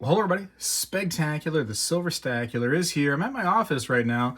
Well, hello everybody. Spegtacular, the Silverstacular is here. I'm at my office right now,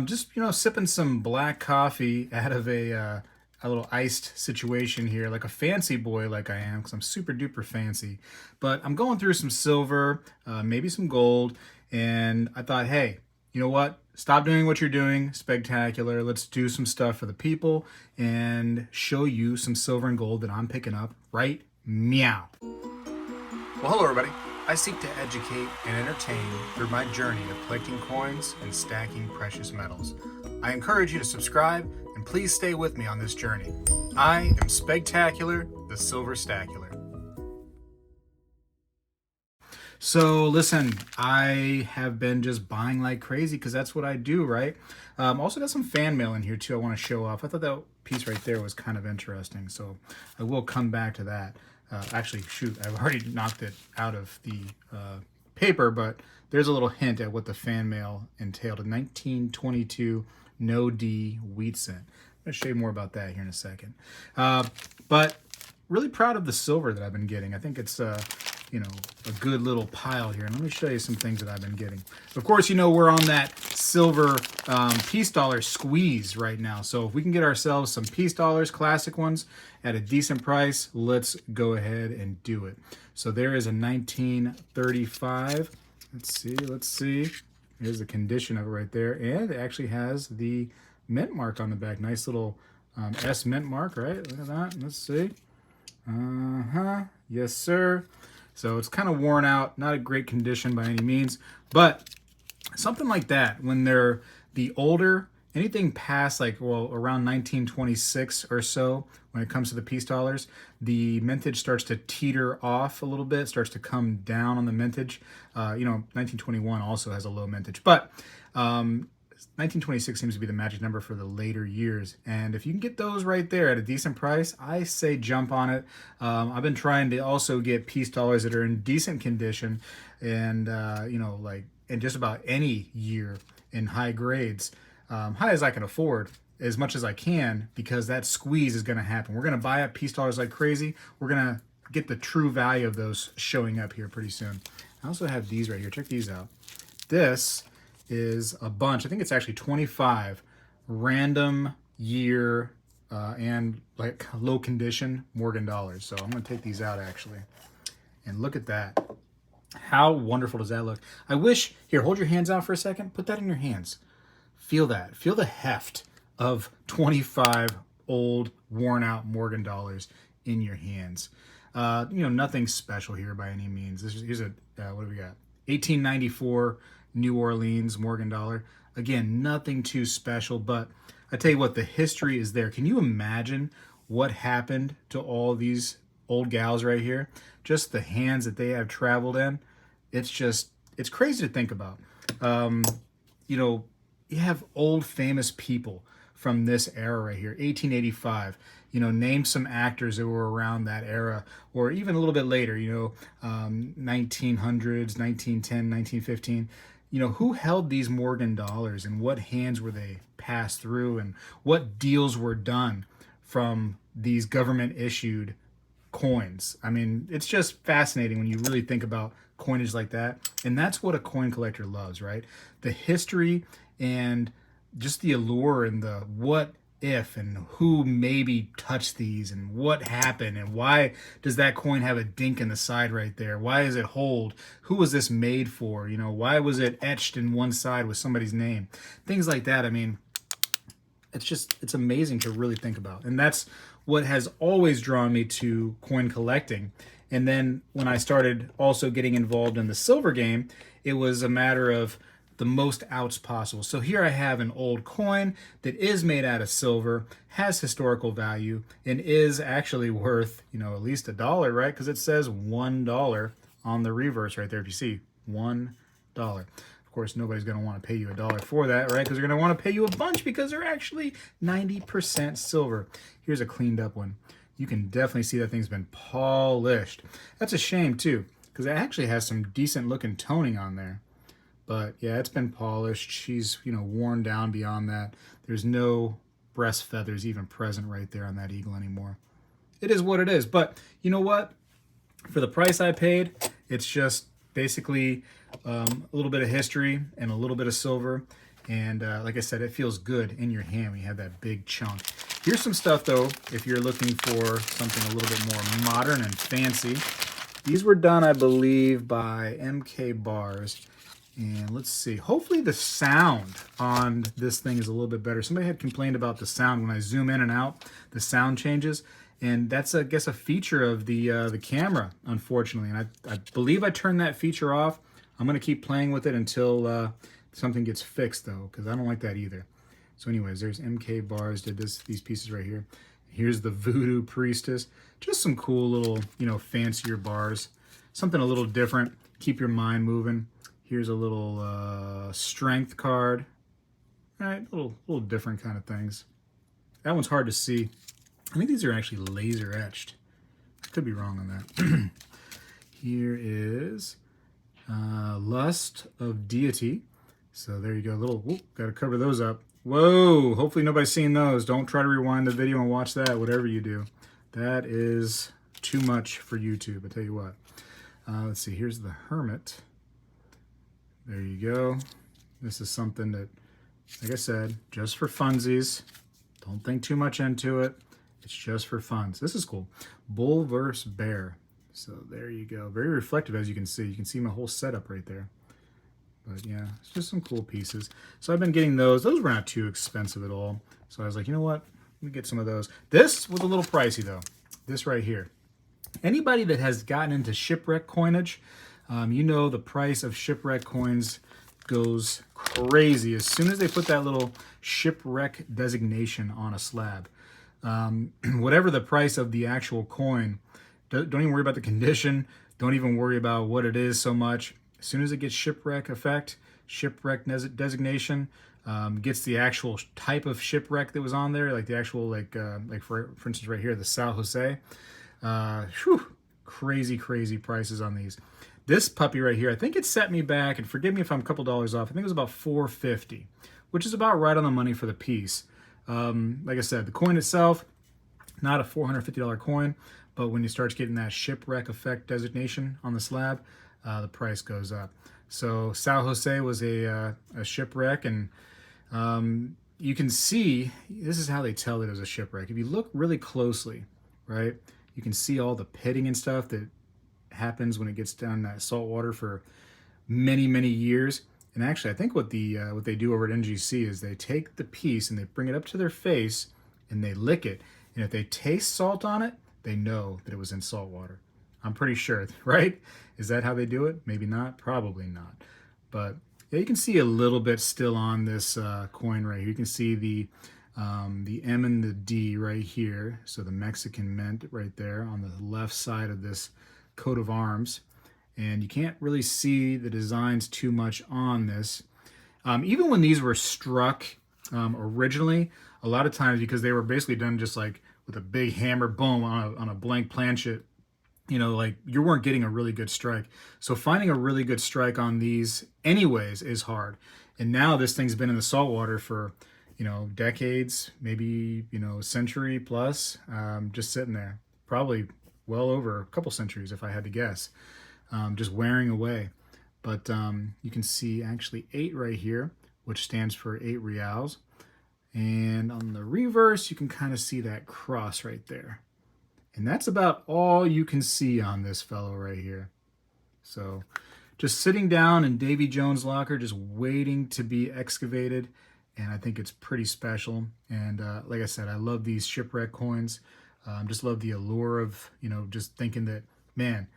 just sipping some black coffee out of a little iced situation here, like a fancy boy, like I am, because I'm super duper fancy. But I'm going through some silver, maybe some gold, and I thought, hey, you know what? Stop doing what you're doing, Spegtacular. Let's do some stuff for the people and show you some silver and gold that I'm picking up right meow. Well, hello everybody. I seek to educate and entertain through my journey of collecting coins and stacking precious metals. I encourage you to subscribe and please stay with me on this journey. I am Spegtacular, the Silverstacular. So listen, I have been just buying like crazy because that's what I do, right? Also got some fan mail in here too I want to show off. I thought that piece right there was kind of interesting, so I will come back to that. Actually, shoot, I've already knocked it out of the paper, but there's a little hint at what the fan mail entailed. A 1922 No D wheat cent. I'm going to show you more about that here in a second. But really proud of the silver that I've been getting. I think it's a good little pile here. And let me show you some things that I've been getting. Of course, we're on that silver piece dollar squeeze right now. So if we can get ourselves some piece dollars, classic ones, at a decent price, let's go ahead and do it. So there is a 1935. Let's see. Here's the condition of it right there. And it actually has the mint mark on the back. Nice little S mint mark, right? Look at that. Let's see. Yes, sir. So it's kind of worn out, not a great condition by any means, but something like that, when they're the older, anything past around 1926 or so, when it comes to the piece dollars, the mintage starts to teeter off a little bit, starts to come down on the mintage. 1921 also has a low mintage, but 1926 seems to be the magic number for the later years. And if you can get those right there at a decent price, I say jump on it. I've been trying to also get piece dollars that are in decent condition and, in just about any year in high grades, high as I can afford, as much as I can, because that squeeze is going to happen. We're going to buy up piece dollars like crazy. We're going to get the true value of those showing up here pretty soon. I also have these right here. Check these out. This is a bunch. I think it's actually 25 random year and like low condition Morgan dollars. So I'm going to take these out actually. And look at that. How wonderful does that look? I wish, here, hold your hands out for a second. Put that in your hands. Feel that. Feel the heft of 25 old, worn out Morgan dollars in your hands. Nothing special here by any means. Here's a, what do we got? 1894 New Orleans Morgan dollar. Again, nothing too special, but I tell you what, the history is there. Can you imagine what happened to all these old gals right here? Just the hands that they have traveled in. It's crazy to think about. You have old famous people from this era right here, 1885. Name some actors that were around that era, or even a little bit later, 1900s, 1910, 1915. Who held these Morgan dollars and what hands were they passed through and what deals were done from these government issued coins. I mean, it's just fascinating when you really think about coinage like that. And that's what a coin collector loves, right? The history and just the allure and the what if and who maybe touched these and what happened and why does that coin have a dink in the side right there? Why is it hold? Who was this made for? Why was it etched in one side with somebody's name? Things like that. I mean, it's amazing to really think about. And that's what has always drawn me to coin collecting. And then when I started also getting involved in the silver game, it was a matter of the most outs possible. So here I have an old coin that is made out of silver, has historical value, and is actually worth, at least $1, right? Because it says $1 on the reverse right there. If you see, $1. Of course, nobody's going to want to pay you $1 for that, right? Because they're going to want to pay you a bunch because they're actually 90% silver. Here's a cleaned up one. You can definitely see that thing's been polished. That's a shame too, because it actually has some decent looking toning on there. But yeah, it's been polished. She's, worn down beyond that. There's no breast feathers even present right there on that eagle anymore. It is what it is. But you know what? For the price I paid, it's just Basically, a little bit of history and a little bit of silver. And like I said, it feels good in your hand when you have that big chunk. Here's some stuff, though, if you're looking for something a little bit more modern and fancy. These were done, I believe, by MK Bars. And let's see. Hopefully the sound on this thing is a little bit better. Somebody had complained about the sound. When I zoom in and out, the sound changes. And that's, I guess, a feature of the camera, unfortunately. And I believe I turned that feature off. I'm going to keep playing with it until something gets fixed, though, because I don't like that either. So anyways, there's MK Bars, did these pieces right here. Here's the Voodoo Priestess. Just some cool little, fancier bars. Something a little different. Keep your mind moving. Here's a little strength card. All right, little different kind of things. That one's hard to see. I think these are actually laser etched. I could be wrong on that. Here is Lust of Deity. So there you go. Got to cover those up. Whoa, hopefully nobody's seen those. Don't try to rewind the video and watch that, whatever you do. That is too much for YouTube, I tell you what. Let's see, here's the Hermit. There you go. This is something that, like I said, just for funsies. Don't think too much into it. It's just for fun. So this is cool. Bull versus Bear. So there you go. Very reflective, as you can see. You can see my whole setup right there. But yeah, it's just some cool pieces. So I've been getting those. Those were not too expensive at all. So I was like, you know what? Let me get some of those. This was a little pricey, though. This right here. Anybody that has gotten into shipwreck coinage, you know the price of shipwreck coins goes crazy as soon as they put that little shipwreck designation on a slab. Whatever the price of the actual coin, don't even worry about the condition. Don't even worry about what it is so much. As soon as it gets shipwreck effect, shipwreck designation, gets the actual type of shipwreck that was on there, like the actual, like for instance right here, the San Jose. Crazy prices on these. This puppy right here, I think it set me back, and forgive me if I'm a couple dollars off, I think it was about $4.50, which is about right on the money for the piece. Like I said, the coin itself, not a $450 coin, but when you start getting that shipwreck effect designation on the slab, the price goes up. So San Jose was a shipwreck, and you can see, this is how they tell that it was a shipwreck. If you look really closely, right, you can see all the pitting and stuff that happens when it gets down that salt water for many years. And actually, I think what they do over at NGC is they take the piece and they bring it up to their face and they lick it. And if they taste salt on it, they know that it was in salt water. I'm pretty sure, right? Is that how they do it? Maybe not. Probably not. But yeah, you can see a little bit still on this coin right here. You can see the M and the D right here. So the Mexican mint right there on the left side of this coat of arms. And you can't really see the designs too much on this. Even when these were struck originally, a lot of times, because they were basically done just like with a big hammer, boom, on a blank planchet, like you weren't getting a really good strike. So finding a really good strike on these anyways is hard. And now this thing's been in the salt water for, decades, maybe, a century plus, just sitting there. Probably well over a couple centuries if I had to guess. Just wearing away. But you can see actually 8 right here, which stands for 8 reals. And on the reverse, you can kind of see that cross right there. And that's about all you can see on this fellow right here. So just sitting down in Davy Jones' locker, just waiting to be excavated. And I think it's pretty special. And like I said, I love these shipwreck coins. Just love the allure of, just thinking that, man,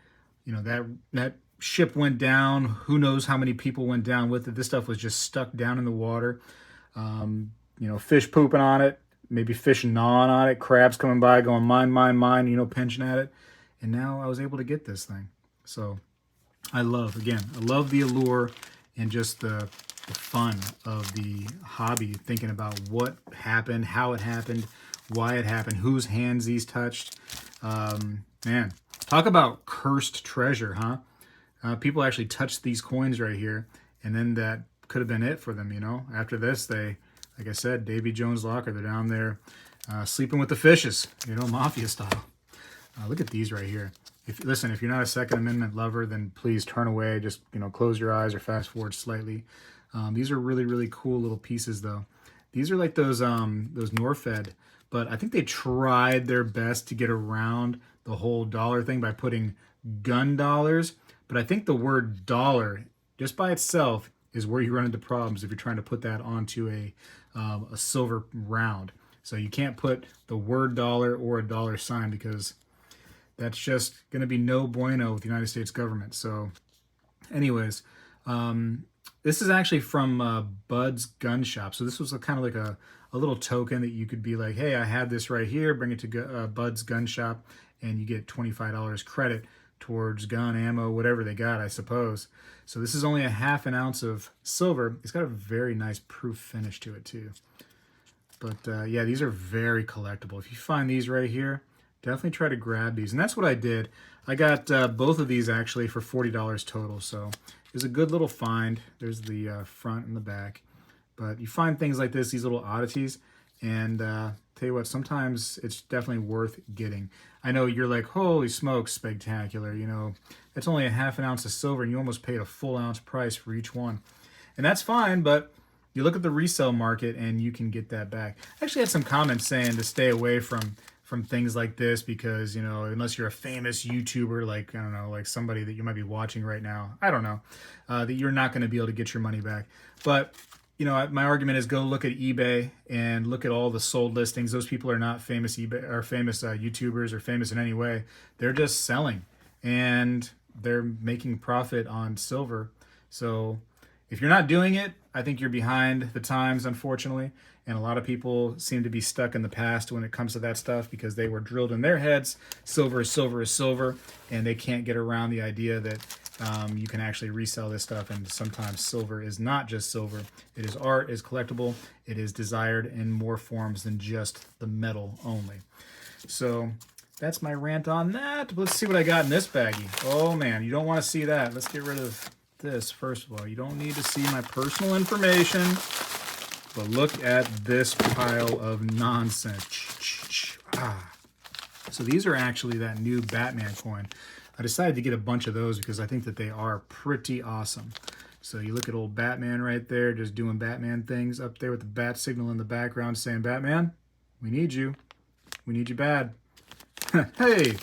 that ship went down. Who knows how many people went down with it. This stuff was just stuck down in the water. Fish pooping on it, maybe fish gnawing on it, crabs coming by going, mine, pinching at it. And now I was able to get this thing. So I love the allure and just the fun of the hobby, thinking about what happened, how it happened, why it happened, whose hands these touched. Man, talk about cursed treasure, huh? People actually touched these coins right here, and then that could have been it for them, After this, they, like I said, Davy Jones' locker, they're down there sleeping with the fishes, mafia style. Look at these right here. If you're not a Second Amendment lover, then please turn away. Just, close your eyes or fast forward slightly. These are really, really cool little pieces, though. These are like those Norfed, but I think they tried their best to get around the whole dollar thing by putting gun dollars. But I think the word dollar, just by itself, is where you run into problems if you're trying to put that onto a silver round. So you can't put the word dollar or a dollar sign, because that's just going to be no bueno with the United States government. So anyways, this is actually from Bud's Gun Shop. So this was kind of like a little token that you could be like, hey, I have this right here, bring it to Bud's Gun Shop, and you get $25 credit towards gun, ammo, whatever they got, I suppose. So this is only a half an ounce of silver. It's got a very nice proof finish to it too. But yeah, these are very collectible. If you find these right here, definitely try to grab these. And that's what I did. I got both of these actually for $40 total. So it was a good little find. There's the front and the back. But you find things like this, these little oddities, and tell you what, sometimes it's definitely worth getting. I know you're like, holy smokes, Spectacular, that's only a half an ounce of silver, and you almost paid a full ounce price for each one. And that's fine, but you look at the resale market and you can get that back. I actually had some comments saying to stay away from things like this because, unless you're a famous YouTuber, like, I don't know, like somebody that you might be watching right now, I don't know, that you're not going to be able to get your money back. But my argument is go look at eBay and look at all the sold listings. Those people are not famous eBay or famous YouTubers or famous in any way. They're just selling and they're making profit on silver. So if you're not doing it, I think you're behind the times, unfortunately. And a lot of people seem to be stuck in the past when it comes to that stuff because they were drilled in their heads, silver is silver is silver, and they can't get around the idea that you can actually resell this stuff, and sometimes silver is not just silver. It is art, it is collectible, it is desired in more forms than just the metal only. So that's my rant on that. Let's see what I got in this baggie. Oh man, you don't want to see that. Let's get rid of this first of all. You don't need to see my personal information, but look at this pile of nonsense. So these are actually that new Batman coin. I decided to get a bunch of those because I think that they are pretty awesome. So you look at old Batman right there, just doing Batman things up there with the bat signal in the background saying, Batman, we need you. We need you bad. Hey,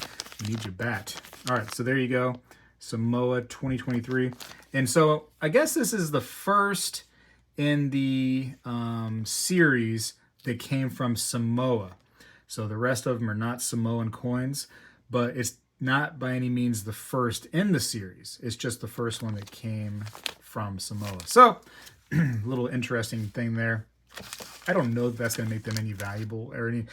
we need you bat. All right, so there you go. Samoa 2023. And so I guess this is the first in the series that came from Samoa. So the rest of them are not Samoan coins, but it's not by any means the first in the series. It's just the first one that came from Samoa. So, little interesting thing there. I don't know if that's going to make them any valuable or any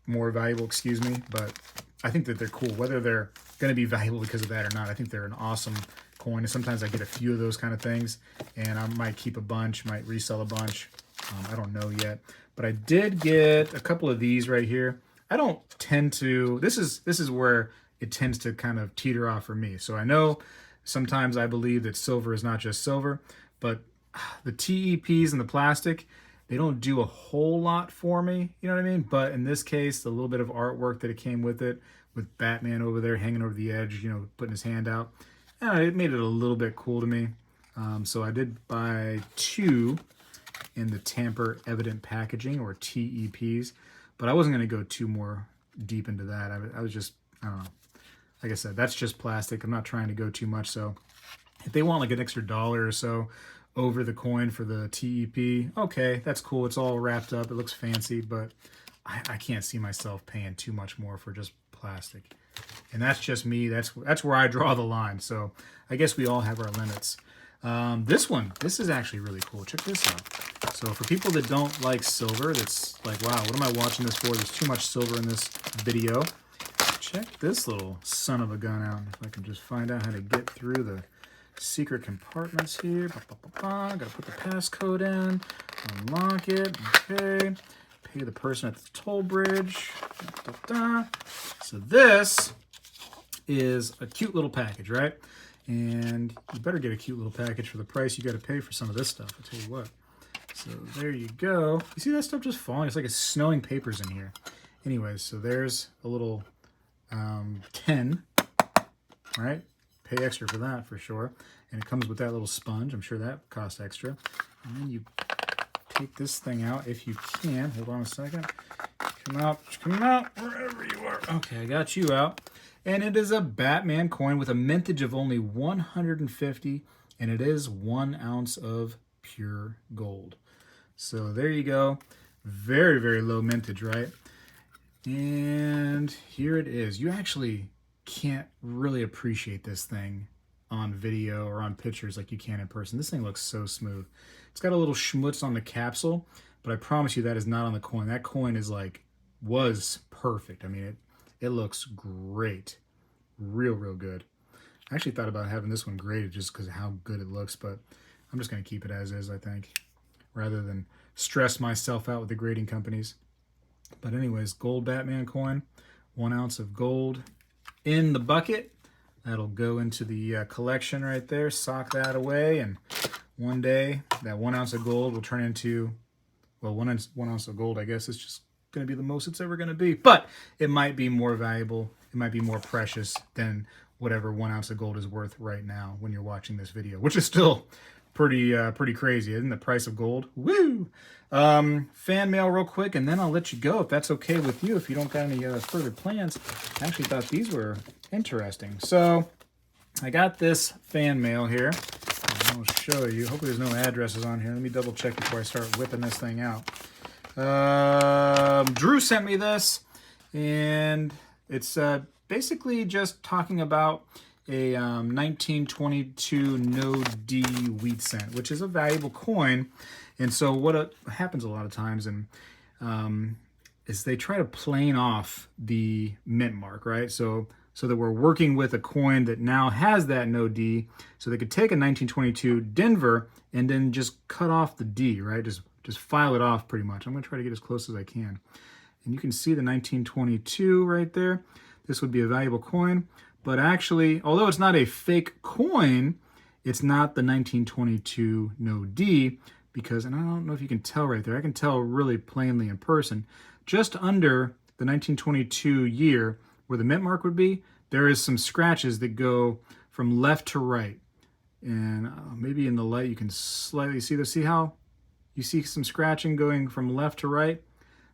more valuable, excuse me, but I think that they're cool. Whether they're going to be valuable because of that or not, I think they're an awesome coin. And sometimes I get a few of those kind of things, and I might keep a bunch, might resell a bunch. I don't know yet. But I did get a couple of these right here. I don't tend to, this is where it tends to kind of teeter off for me. So I know sometimes I believe that silver is not just silver, but the TEPs and the plastic, they don't do a whole lot for me, you know what I mean? But in this case, the little bit of artwork that it came with it, with Batman over there hanging over the edge, putting his hand out, it made it a little bit cool to me. So I did buy 2 in the tamper evident packaging, or TEPs, but I wasn't going to go too more deep into that. I was just, I don't know. Like I said, that's just plastic. I'm not trying to go too much. So if they want like an extra $1 or so over the coin for the TEP, okay, that's cool. It's all wrapped up. It looks fancy, but I can't see myself paying too much more for just plastic. And that's just me. That's where I draw the line. So I guess we all have our limits. This is actually really cool. Check this out. So for people that don't like silver, that's like, wow, what am I watching this for? There's too much silver in this video. Check this little son of a gun out. If I can just find out how to get through the secret compartments here. Gotta put the passcode in, unlock it, okay. Pay the person at the toll bridge. So this is a cute little package, right? And you better get a cute little package for the price you got to pay for some of this stuff, I'll tell you what. So there you go. You see that stuff just falling? It's like it's snowing papers in here. Anyways, so there's a little tin All right, pay extra for that for sure. And it comes with that little sponge. I'm sure that costs extra. And then you take this thing out if you can. Hold on a second. Come out, wherever you are. Okay, I got you out. And it is a Batman coin with a mintage of only 150, and it is 1 ounce of pure gold. So there you go. Very, very low mintage, right? And here it is. You actually can't really appreciate this thing on video or on pictures like you can in person. This thing looks so smooth. It's got a little schmutz on the capsule, but I promise you that is not on the coin. That coin is was perfect. I mean, it looks great. Real, real good. I actually thought about having this one graded just because of how good it looks, but I'm just going to keep it as is, I think, rather than stress myself out with the grading companies. But anyways, gold Batman coin, 1 ounce of gold in the bucket. That'll go into the collection right there. Sock that away, and one day that 1 ounce of gold will turn into, well, one ounce of gold, I guess, is just going to be the most it's ever going to be. But it might be more valuable. It might be more precious than whatever 1 ounce of gold is worth right now when you're watching this video, which is still pretty crazy, isn't the price of gold? Woo! Fan mail real quick, and then I'll let you go if that's okay with you, if you don't got any further plans. I actually thought these were interesting. So I got this fan mail here. I'll show you. Hopefully there's no addresses on here. Let me double check before I start whipping this thing out. Drew sent me this, and it's basically just talking about a 1922 No D wheat cent, which is a valuable coin. And so what happens a lot of times is they try to plane off the mint mark, right? So that we're working with a coin that now has that no D. So they could take a 1922 Denver and then just cut off the D, right? Just file it off pretty much. I'm going to try to get as close as I can. And you can see the 1922 right there. This would be a valuable coin. But actually, although it's not a fake coin, it's not the 1922 No D because, and I don't know if you can tell right there, I can tell really plainly in person, just under the 1922 year where the mint mark would be, there is some scratches that go from left to right. And maybe in the light you can slightly see this. See how you see some scratching going from left to right?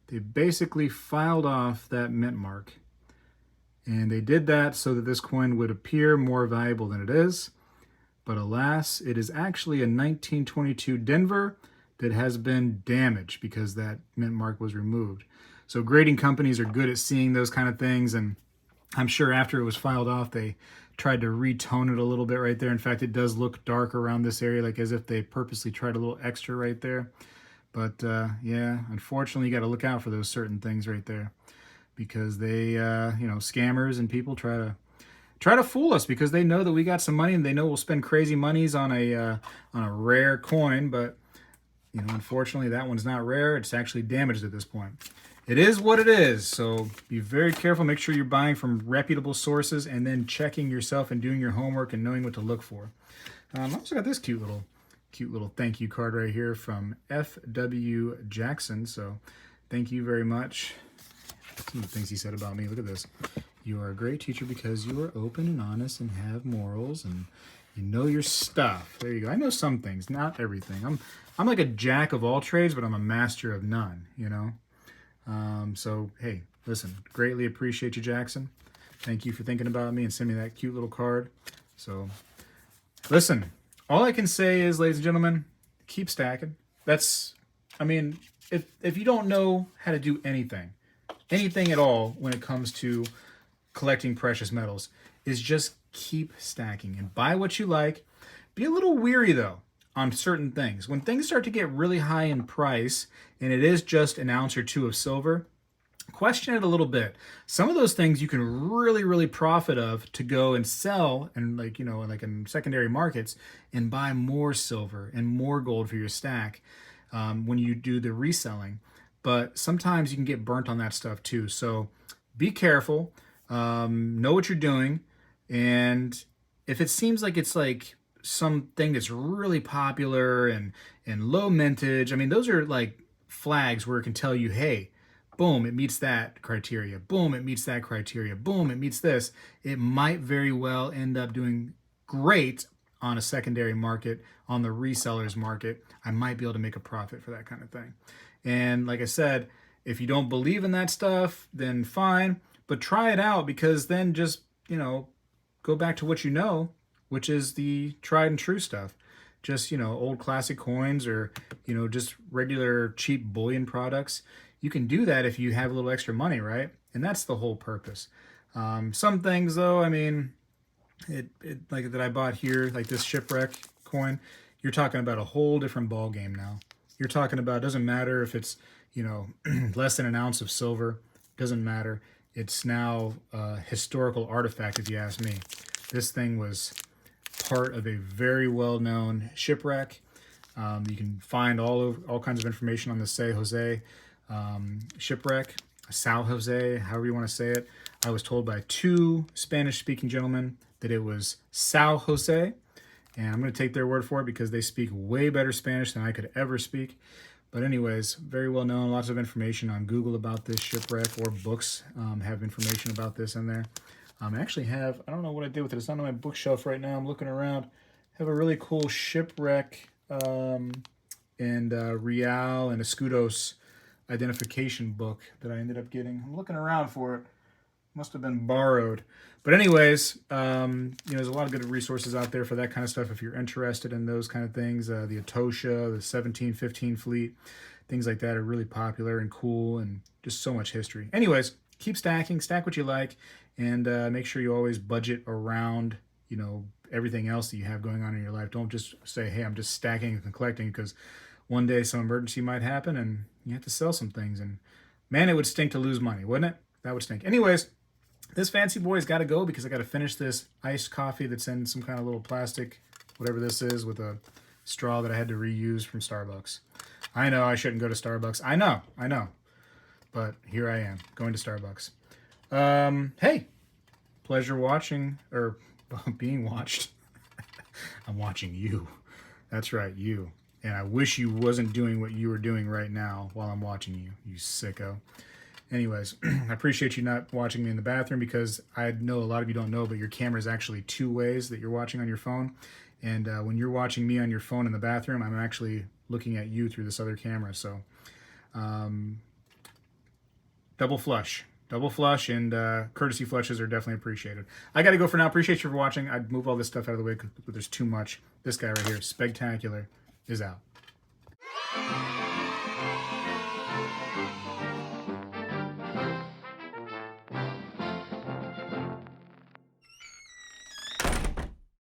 They basically filed off that mint mark. And they did that so that this coin would appear more valuable than it is. But alas, it is actually a 1922 Denver that has been damaged because that mint mark was removed. So grading companies are good at seeing those kind of things. And I'm sure after it was filed off, they tried to retone it a little bit right there. In fact, it does look dark around this area, like as if they purposely tried a little extra right there. But yeah, unfortunately, you got to look out for those certain things right there. Because they, scammers and people try to fool us because they know that we got some money and they know we'll spend crazy monies on a rare coin. But unfortunately, that one's not rare. It's actually damaged at this point. It is what it is. So be very careful. Make sure you're buying from reputable sources and then checking yourself and doing your homework and knowing what to look for. I also got this cute little thank you card right here from F.W. Jackson. So thank you very much. Some of the things he said about me. Look at this. You are a great teacher because you are open and honest and have morals and you know your stuff. There you go. I know some things, not everything. I'm like a jack of all trades, but I'm a master of none, So, hey, listen, greatly appreciate you, Jackson. Thank you for thinking about me and sending me that cute little card. So, listen, all I can say is, ladies and gentlemen, keep stacking. If you don't know how to do anything at all when it comes to collecting precious metals, is just keep stacking and buy what you like. Be a little weary though on certain things. When things start to get really high in price and it is just an ounce or two of silver, question it a little bit. Some of those things you can really, really profit of to go and sell and like in secondary markets and buy more silver and more gold for your stack when you do the reselling. But sometimes you can get burnt on that stuff too. So be careful, know what you're doing. And if it seems like it's like something that's really popular and low mintage, those are like flags where it can tell you, hey, boom, it meets that criteria. Boom, it meets that criteria. Boom, it meets this. It might very well end up doing great on a secondary market, on the resellers market. I might be able to make a profit for that kind of thing. And like I said, if you don't believe in that stuff, then fine, but try it out, because then just, go back to what you know, which is the tried and true stuff. Just, old classic coins, or, just regular cheap bullion products. You can do that if you have a little extra money, right? And that's the whole purpose. Some things, though, I mean, it like that I bought here, like this Shipwreck coin, you're talking about a whole different ball game now. You're talking about, it doesn't matter if it's, less than an ounce of silver, doesn't matter. It's now a historical artifact, if you ask me. This thing was part of a very well-known shipwreck. You can find all kinds of information on the San Jose shipwreck, San Jose, however you want to say it. I was told by two Spanish-speaking gentlemen that it was San Jose, and I'm going to take their word for it because they speak way better Spanish than I could ever speak. But anyways, very well known. Lots of information on Google about this shipwreck, or books have information about this in there. I actually have, I don't know what I did with it. It's not on my bookshelf right now. I'm looking around. I have a really cool shipwreck and Real and Escudos identification book that I ended up getting. I'm looking around for it. Must have been borrowed. But anyways, there's a lot of good resources out there for that kind of stuff if you're interested in those kind of things. The Atosha, the 1715 fleet, things like that are really popular and cool, and just so much history. Anyways, keep stacking, stack what you like, and make sure you always budget around, everything else that you have going on in your life. Don't just say, hey, I'm just stacking and collecting, because one day some emergency might happen and you have to sell some things. And man, it would stink to lose money, wouldn't it? That would stink. Anyways, this fancy boy's got to go because I got to finish this iced coffee that's in some kind of little plastic, whatever this is, with a straw that I had to reuse from Starbucks. I know I shouldn't go to Starbucks. I know. But here I am, going to Starbucks. Hey, pleasure watching, or being watched. I'm watching you. That's right, you. And I wish you wasn't doing what you were doing right now while I'm watching you, you sicko. Anyways, I appreciate you not watching me in the bathroom, because I know a lot of you don't know, but your camera is actually two ways that you're watching on your phone. And when you're watching me on your phone in the bathroom, I'm actually looking at you through this other camera. So double flush, and courtesy flushes are definitely appreciated. I got to go for now. Appreciate you for watching. I'd move all this stuff out of the way because there's too much. This guy right here, Spegtacular, is out.